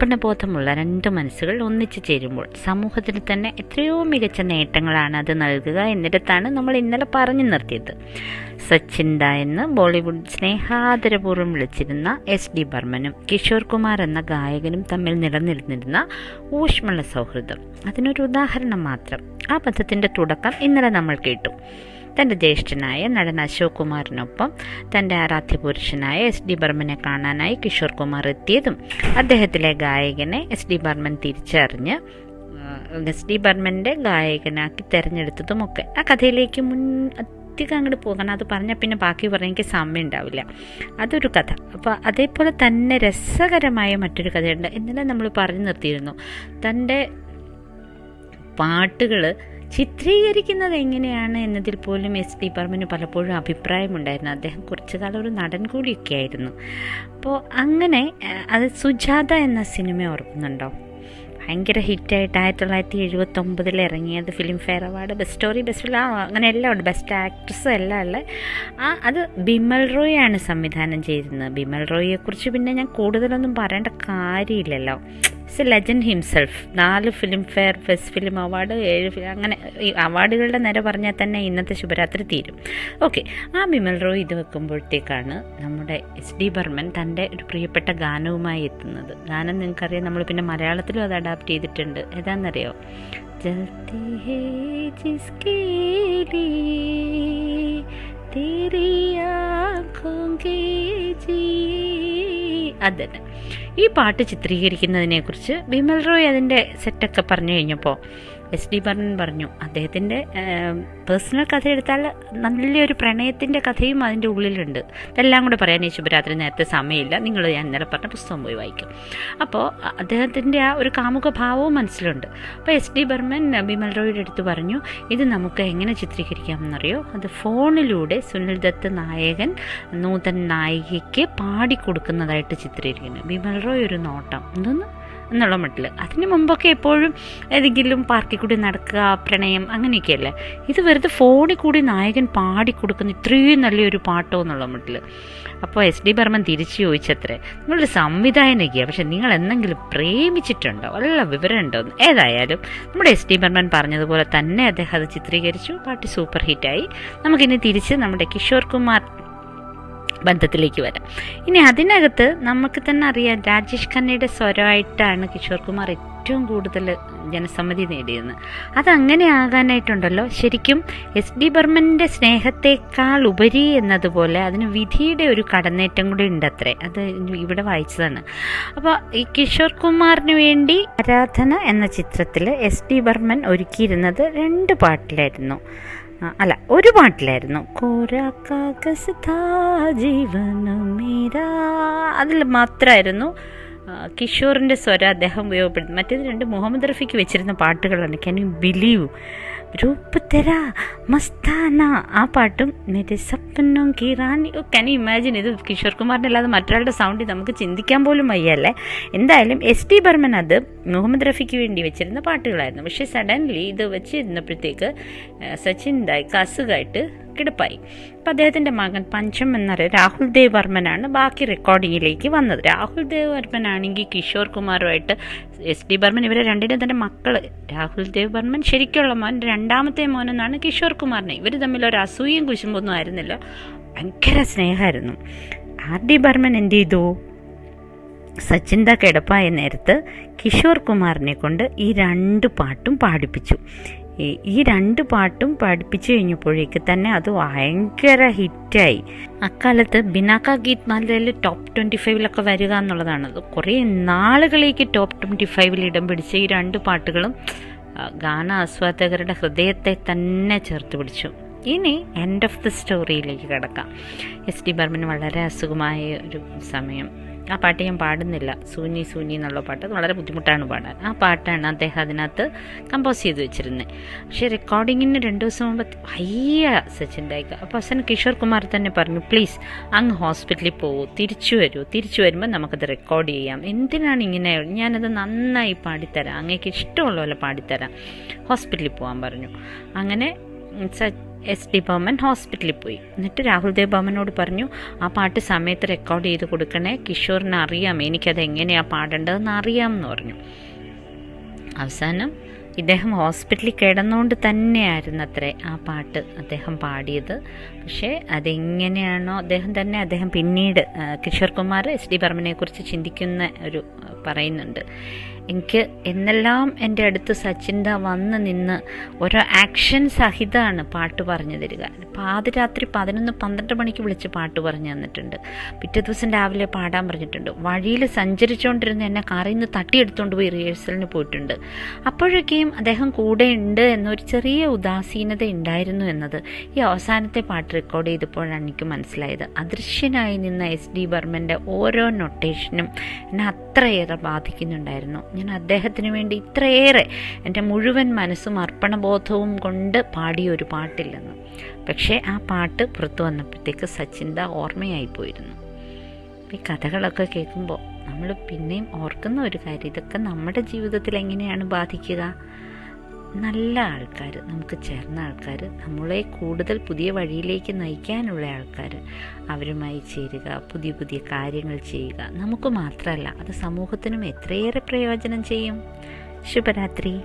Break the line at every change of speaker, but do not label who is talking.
അർപ്പണബോധമുള്ള രണ്ട് മനസ്സുകൾ ഒന്നിച്ചു ചേരുമ്പോൾ സമൂഹത്തിന് തന്നെ എത്രയോ മികച്ച നേട്ടങ്ങളാണ് അത് നൽകുക എന്നിടത്താണ് നമ്മൾ ഇന്നലെ പറഞ്ഞു നിർത്തിയത്. സച്ചിൻ ദാ എന്ന് ബോളിവുഡ് സ്നേഹാദരപൂർവ്വം വിളിച്ചിരുന്ന SD ബർമനും കിഷോർ കുമാർ എന്ന ഗായകനും തമ്മിൽ നിലനിന്നിരുന്ന ഊഷ്മള സൗഹൃദം അതിനൊരു ഉദാഹരണം മാത്രം. ആ ബന്ധത്തിൻ്റെ തുടക്കം ഇന്നലെ നമ്മൾ കേട്ടു. തൻ്റെ ജ്യേഷ്ഠനായ നടൻ അശോക് കുമാറിനൊപ്പം തൻ്റെ ആരാധ്യപുരുഷനായ SD ബർമനെ കാണാനായി കിഷോർ കുമാർ എത്തിയതും അദ്ദേഹത്തിലെ ഗായകനെ SD ബർമൻ തിരിച്ചറിഞ്ഞ് SD ബർമൻ്റെ ഗായകനാക്കി തിരഞ്ഞെടുത്തതുമൊക്കെ ആ കഥയിലേക്ക് അധികം അങ്ങോട്ട് പോകണം. അത് പറഞ്ഞാൽ പിന്നെ ബാക്കി പറയാൻ എനിക്ക് സമയം ഉണ്ടാവില്ല. അതൊരു കഥ. അപ്പോൾ അതേപോലെ തന്നെ രസകരമായ മറ്റൊരു കഥയുണ്ട്. ഇന്നലെ നമ്മൾ പറഞ്ഞു നിർത്തിയിരുന്നു. തൻ്റെ പാട്ടുകൾ ചിത്രീകരിക്കുന്നത് എങ്ങനെയാണ് എന്നതിൽ പോലും SD ബർമന് പലപ്പോഴും അഭിപ്രായമുണ്ടായിരുന്നു. അദ്ദേഹം കുറച്ചു കാലം ഒരു നടൻ കൂടിയൊക്കെ ആയിരുന്നു. അപ്പോൾ അങ്ങനെ അത് സുജാത എന്ന സിനിമ ഓർക്കുന്നുണ്ടോ? ഭയങ്കര ഹിറ്റായിട്ട് 1979 ഇറങ്ങിയത്. Film fair award, best story, best film, അങ്ങനെ എല്ലാം ഉണ്ട്. ബെസ്റ്റ് ആക്ട്രസ് എല്ലാം ഉള്ള അത് ബിമൽ റോയ് ആണ് സംവിധാനം ചെയ്തിരുന്നത്. ബിമൽ റോയിയെക്കുറിച്ച് പിന്നെ ഞാൻ കൂടുതലൊന്നും പറയേണ്ട കാര്യമില്ലല്ലോ. It's A legend himself. 4 film fair, best film award, 7 അങ്ങനെ ഈ അവാർഡുകളുടെ നേരെ പറഞ്ഞാൽ തന്നെ ഇന്നത്തെ ശുഭരാത്രി തീരും. ഓക്കെ, ആ ബിമൽ റോയ് ഇത് വെക്കുമ്പോഴത്തേക്കാണ് നമ്മുടെ SD ബർമൻ തൻ്റെ ഒരു പ്രിയപ്പെട്ട ഗാനവുമായി എത്തുന്നത്. ഗാനം നിങ്ങൾക്കറിയാം, നമ്മൾ പിന്നെ മലയാളത്തിലും അത് അഡാപ്റ്റ് ചെയ്തിട്ടുണ്ട്. ഏതാണെന്നറിയോ? ജൽത്തി ഹേ ജിസ്കേ ലിയേ തേരി ആँखों के जिए. അതന്നെ. ഈ പാട്ട് ചിത്രീകരിക്കുന്നതിനെക്കുറിച്ച് ബിമൽ റോയ് അതിൻ്റെ സെറ്റൊക്കെ പറഞ്ഞു കഴിഞ്ഞപ്പോൾ SD ബർമൻ പറഞ്ഞു അദ്ദേഹത്തിൻ്റെ പേഴ്സണൽ കഥ എടുത്താൽ നല്ലൊരു പ്രണയത്തിൻ്റെ കഥയും അതിൻ്റെ ഉള്ളിലുണ്ട്. ഇതെല്ലാം കൂടെ പറയാൻ ഈ ശുഭരാത്രി നേരത്തെ സമയമില്ല. നിങ്ങൾ ഞാൻ ഇന്നലെ പറഞ്ഞ പുസ്തകം പോയി വായിക്കും. അപ്പോൾ അദ്ദേഹത്തിൻ്റെ ആ ഒരു കാമുക ഭാവവും മനസ്സിലുണ്ട്. അപ്പോൾ SD ബർമൻ ബിമൽ റോയുടെ അടുത്ത് പറഞ്ഞു, ഇത് നമുക്ക് എങ്ങനെ ചിത്രീകരിക്കാമെന്നറിയോ? അത് ഫോണിലൂടെ സുനിൽ ദത്ത് നായകൻ നൂതൻ നായികയ്ക്ക് പാടിക്കൊടുക്കുന്നതായിട്ട് ചിത്രീകരിക്കുന്നു. ബിമൽ റോയ് ഒരു നോട്ടം എന്തോന്ന് എന്നുള്ള മട്ടിൽ. അതിന് മുമ്പൊക്കെ എപ്പോഴും ഏതെങ്കിലും പാർക്കിൽ കൂടി നടക്കുക, പ്രണയം, അങ്ങനെയൊക്കെയല്ലേ. ഇത് വെറുതെ ഫോണിൽ കൂടി നായകൻ പാടിക്കൊടുക്കുന്ന ഇത്രയും നല്ലൊരു പാട്ടോ എന്നുള്ള മട്ടിൽ. അപ്പോൾ SD ബർമൻ തിരിച്ചു ചോദിച്ചത്രേ, നിങ്ങളൊരു സംവിധായകനൊക്കെയാണ്, പക്ഷെ നിങ്ങൾ എന്തെങ്കിലും പ്രേമിച്ചിട്ടുണ്ടോ, വല്ല വിവരമുണ്ടോ? ഏതായാലും നമ്മുടെ SD ബർമൻ പറഞ്ഞതുപോലെ തന്നെ അദ്ദേഹം അത് ചിത്രീകരിച്ചു. പാട്ട് സൂപ്പർ ഹിറ്റായി. നമുക്കിനി തിരിച്ച് നമ്മുടെ കിഷോർ കുമാർ ബന്ധത്തിലേക്ക് വരാം. ഇനി അതിനകത്ത് നമുക്ക് തന്നെ അറിയാം, രാജേഷ് ഖന്നയുടെ സ്വരമായിട്ടാണ് കിഷോർ കുമാർ ഏറ്റവും കൂടുതൽ ജനസമ്മതി നേടിയത്. അതങ്ങനെ ആകാനായിട്ടുണ്ടല്ലോ, ശരിക്കും SD ബർമൻ്റെ സ്നേഹത്തെക്കാൾ ഉപരി എന്നതുപോലെ അതിന് വിധിയുടെ ഒരു കടന്നേറ്റം കൂടി ഉണ്ടത്രേ. അത് ഇവിടെ വായിച്ചതാണ്. അപ്പോൾ ഈ കിഷോർ കുമാറിന് വേണ്ടി ആരാധന എന്ന ചിത്രത്തിൽ SD ബർമൻ ഒരുക്കിയിരുന്നത് 2 പാട്ടിലായിരുന്നു. അല്ല, ഒരു പാട്ടിലായിരുന്നു. കോരാ കാഗസ് താ ജീവന മേരാ, അതിൽ മാത്രമായിരുന്നു കിഷോറിൻ്റെ സ്വരം അദ്ദേഹം ഉപയോഗപ്പെടുത്തുന്നത്. മറ്റേത് 2 മുഹമ്മദ് റഫീക്ക് വെച്ചിരുന്ന പാട്ടുകളാണ്. Can you believe? രൂപ് തെരാ മസ്താന, ആ പാട്ടും മേരെ സപ്നോം കി റാണി. Can you imagine? ഇത് കിഷോർ കുമാറിൻ്റെ അല്ലാതെ മറ്റൊരാളുടെ സൗണ്ടിൽ നമുക്ക് ചിന്തിക്കാൻ പോലും വയ്യല്ലേ. എന്തായാലും SD ബർമൻ അത് മുഹമ്മദ് റഫീക്ക് വേണ്ടി വെച്ചിരുന്ന പാട്ടുകളായിരുന്നു. പക്ഷേ സഡൻലി ഇത് വെച്ചിരുന്നപ്പോഴത്തേക്ക് സച്ചിൻ ദായ്ക്ക് അസുഖമായിട്ട് കിടപ്പായി. അപ്പം അദ്ദേഹത്തിൻ്റെ മകൻ പഞ്ചം എന്നറിയ രാഹുൽ ദേവ് വർമ്മനാണ് ബാക്കി റെക്കോർഡിങ്ങിലേക്ക് വന്നത്. രാഹുൽ ദേവ് വർമ്മനാണെങ്കിൽ കിഷോർ കുമാറുമായിട്ട് SD ബർമൻ ഇവരെ രണ്ടിനും തൻ്റെ മക്കൾ. രാഹുൽ ദേവ് വർമ്മൻ ശരിക്കുള്ള മോൻ, 2ാമത്തെ മോനെന്നാണ് കിഷോർ കുമാറിനെ. ഇവർ തമ്മിൽ ഒരു അസൂയയും കുശുമ്പൊന്നും ആയിരുന്നില്ല, ഭയങ്കര സ്നേഹമായിരുന്നു. RD ബർമൻ എന്ത് ചെയ്തു? സച്ചിൻ ദാ കിടപ്പായ നേരത്ത് കിഷോർ കുമാറിനെ കൊണ്ട് ഈ 2 പാട്ടും പാടിപ്പിച്ചു. ഈ 2 പാട്ടും പഠിപ്പിച്ചു കഴിഞ്ഞപ്പോഴേക്ക് തന്നെ അത് ഭയങ്കര ഹിറ്റായി. അക്കാലത്ത് ബിനാക്ക ഗീത് മാലയിൽ ടോപ്പ് 25 വരിക എന്നുള്ളതാണ്. അത് കുറേ നാളുകളേക്ക് ടോപ്പ് 25 ഇടം പിടിച്ച ഈ 2 പാട്ടുകളും ഗാന ആസ്വാദകരുടെ ഹൃദയത്തെ തന്നെ ചേർത്ത് പിടിച്ചു. ഇനി എൻഡ് ഓഫ് ദി സ്റ്റോറിയിലേക്ക് കിടക്കാം. SD ബർമന് വളരെ അസുഖമായ ഒരു സമയം. ആ പാട്ട് ഞാൻ പാടുന്നില്ല. സൂനി സൂനി എന്നുള്ള പാട്ട്, അത് വളരെ ബുദ്ധിമുട്ടാണ് പാടാൻ. ആ പാട്ടാണ് അദ്ദേഹം അതിനകത്ത് കമ്പോസ് ചെയ്ത് വെച്ചിരുന്നത്. പക്ഷേ റെക്കോർഡിങ്ങിന് 2 ദിവസം മുമ്പ് വയ്യ സച്ചിൻ ദായ്ക്ക്. അപ്പോൾ അവസാനം കിഷോർ കുമാർ തന്നെ പറഞ്ഞു, പ്ലീസ് അങ്ങ് ഹോസ്പിറ്റലിൽ പോകൂ, തിരിച്ചു വരുമ്പോൾ നമുക്കത് റെക്കോർഡ് ചെയ്യാം. എന്തിനാണ് ഇങ്ങനെ? ഞാനത് നന്നായി പാടിത്തരാം, അങ്ങേക്ക് ഇഷ്ടമുള്ള പോലെ പാടിത്തരാം, ഹോസ്പിറ്റലിൽ പോകാൻ പറഞ്ഞു. അങ്ങനെ SD ബർമൻ ഹോസ്പിറ്റലിൽ പോയി. എന്നിട്ട് രാഹുൽ ദേവ് ബർമനോട് പറഞ്ഞു, ആ പാട്ട് സമയത്ത് റെക്കോർഡ് ചെയ്ത് കൊടുക്കണേ, കിഷോറിന് അറിയാം എനിക്കത് എങ്ങനെയാണ് പാടേണ്ടതെന്ന് അറിയാമെന്ന് പറഞ്ഞു. അവസാനം ഇദ്ദേഹം ഹോസ്പിറ്റലിൽ കിടന്നുകൊണ്ട് തന്നെയായിരുന്നത്രേ ആ പാട്ട് അദ്ദേഹം പാടിയത്. പക്ഷേ അതെങ്ങനെയാണോ അദ്ദേഹം പിന്നീട് കിഷോർ കുമാർ SD ബർമനെക്കുറിച്ച് ചിന്തിക്കുന്ന ഒരു പറയുന്നുണ്ട്, എനിക്ക് എന്നെല്ലാം എൻ്റെ അടുത്ത് സച്ചിൻ വന്ന് നിന്ന് ഓരോ ആക്ഷൻ സഹിതമാണ് പാട്ട് പറഞ്ഞു തരിക. പാതിരാത്രി 11-12 മണിക്ക് വിളിച്ച് പാട്ട് പറഞ്ഞു തന്നിട്ടുണ്ട്. പിറ്റേ ദിവസം രാവിലെ പാടാൻ പറഞ്ഞിട്ടുണ്ട്. വഴിയിൽ സഞ്ചരിച്ചുകൊണ്ടിരുന്ന എന്നെ കാറിൽ നിന്ന് തട്ടിയെടുത്തുകൊണ്ട് പോയി റിഹേഴ്സലിന് പോയിട്ടുണ്ട്. അപ്പോഴൊക്കെയും അദ്ദേഹം കൂടെ ഉണ്ട് എന്നൊരു ചെറിയ ഉദാസീനത ഉണ്ടായിരുന്നു എന്നത് ഈ അവസാനത്തെ പാട്ട് റെക്കോർഡ് ചെയ്തപ്പോഴാണ് എനിക്ക് മനസ്സിലായത്. അദൃശ്യനായി നിന്ന SD ബർമൻ്റെ ഓരോ നൊട്ടേഷനും എന്നെ അത്രയേറെ ബാധിക്കുന്നുണ്ടായിരുന്നു. ഞാൻ അദ്ദേഹത്തിന് വേണ്ടി ഇത്രയേറെ എൻ്റെ മുഴുവൻ മനസ്സും അർപ്പണബോധവും കൊണ്ട് പാടിയ ഒരു പാട്ടില്ലെന്ന്. പക്ഷേ ആ പാട്ട് പുറത്തു വന്നപ്പോഴത്തേക്ക് സച്ചിൻ്റെ ഓർമ്മയായിപ്പോയിരുന്നു. ഈ കഥകളൊക്കെ കേൾക്കുമ്പോൾ നമ്മൾ പിന്നെയും ഓർക്കുന്ന ഒരു കാര്യം, ഇതൊക്കെ നമ്മുടെ ജീവിതത്തിൽ എങ്ങനെയാണ് ബാധിക്കുക? നല്ല ആൾക്കാർ, നമുക്ക് ചേർന്ന ആൾക്കാർ, നമ്മളെ കൂടുതൽ പുതിയ വഴിയിലേക്ക് നയിക്കാനുള്ള ആൾക്കാർ, അവരുമായി ചേരുക, പുതിയ പുതിയ കാര്യങ്ങൾ ചെയ്യുക. നമുക്ക് മാത്രമല്ല, അത് സമൂഹത്തിനും എത്രയേറെ പ്രയോജനം ചെയ്യും. ശുഭരാത്രി.